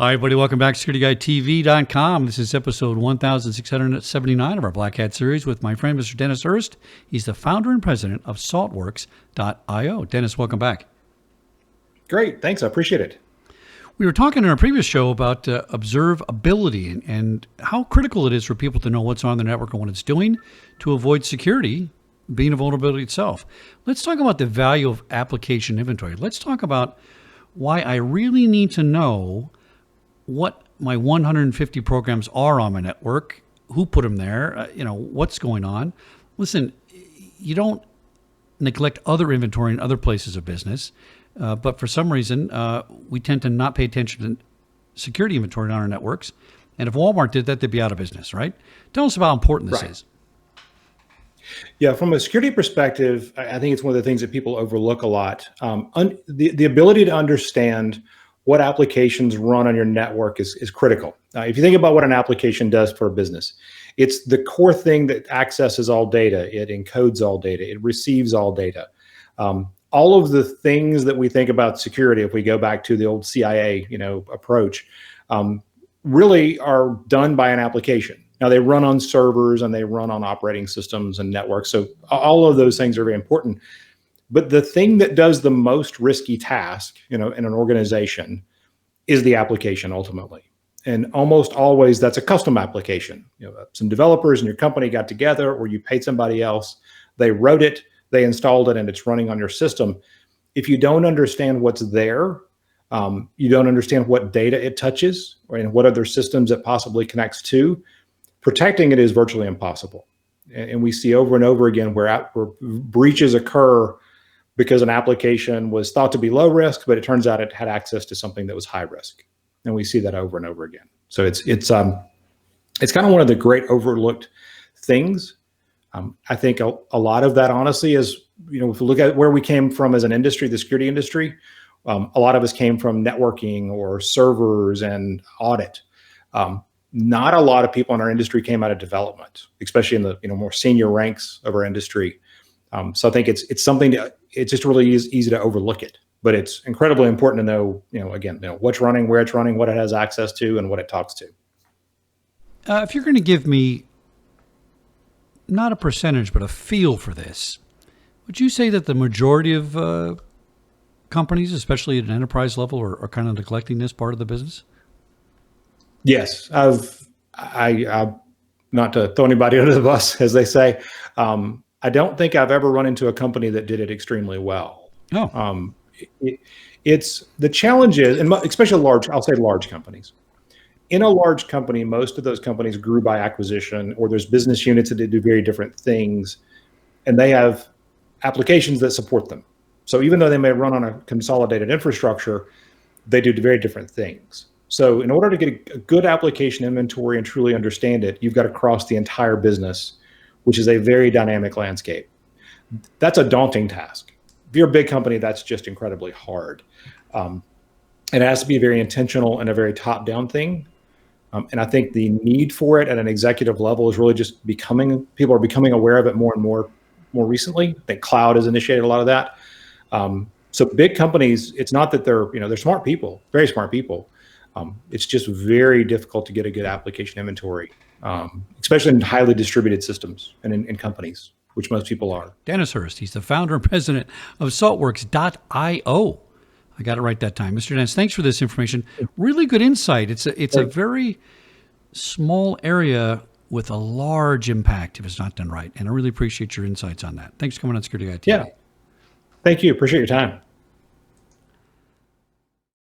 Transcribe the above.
Hi, everybody. Welcome back to SecurityGuideTV.com. This is episode 1679 of our Black Hat series with my friend, Mr. Dennis Hurst. He's the founder and president of saltworks.io. Dennis, welcome back. Great. Thanks. I appreciate it. We were talking in our previous show about observability and how critical it is for people to know what's on the network and what it's doing to avoid security being a vulnerability itself. Let's talk about the value of application inventory. Let's talk about why I really need to know what my 150 programs are on my network, who put them there, what's going on. Listen, you don't neglect other inventory in other places of business, but for some reason, we tend to not pay attention to security inventory on our networks. And if Walmart did that, they'd be out of business, right? Tell us about how important this is. Yeah, from a security perspective, I think it's one of the things that people overlook a lot. The ability to understand what applications run on your network is critical. If you think about what an application does for a business, it's the core thing that accesses all data. It encodes all data. It receives all data. All of the things that we think about security, if we go back to the old CIA, approach, really are done by an application. Now they run on servers and they run on operating systems and networks. So all of those things are very important. But the thing that does the most risky task, in an organization is the application ultimately. And almost always that's a custom application. Some developers in your company got together or you paid somebody else, they wrote it, they installed it, and it's running on your system. If you don't understand what's there, you don't understand what data it touches and what other systems it possibly connects to, protecting it is virtually impossible. And we see over and over again where breaches occur because an application was thought to be low risk, but it turns out it had access to something that was high risk. And we see that over and over again. So it's kind of one of the great overlooked things. I think a lot of that, honestly, is, if you look at where we came from as an industry, the security industry, a lot of us came from networking or servers and audit. Not a lot of people in our industry came out of development, especially in the more senior ranks of our industry. So I think it's something that it just really is easy to overlook it, but it's incredibly important to know, what's running, where it's running, what it has access to, and what it talks to. If you're going to give me not a percentage, but a feel for this, would you say that the majority of companies, especially at an enterprise level, are kind of neglecting this part of the business? Yes, I not to throw anybody under the bus, as they say. I don't think I've ever run into a company that did it extremely well. Oh. It's the challenge is, and especially large companies. In a large company, most of those companies grew by acquisition, or there's business units that do very different things, and they have applications that support them. So even though they may run on a consolidated infrastructure, they do very different things. So in order to get a good application inventory and truly understand it, you've got to cross the entire business, which is a very dynamic landscape. That's a daunting task. If you're a big company, that's just incredibly hard. It has to be very intentional and a very top-down thing. And I think the need for it at an executive level is really just people are becoming aware of it more and more recently. I think cloud has initiated a lot of that. So big companies, it's not that they're smart people, very smart people. It's just very difficult to get a good application inventory, especially in highly distributed systems and in companies, which most people are. Dennis Hurst, he's the founder and president of saltworks.io. I got it right that time. Mr. Dennis, thanks for this information. Really good insight. It's a very small area with a large impact if it's not done right. And I really appreciate your insights on that. Thanks for coming on Security Guide TV. Yeah. Thank you. Appreciate your time.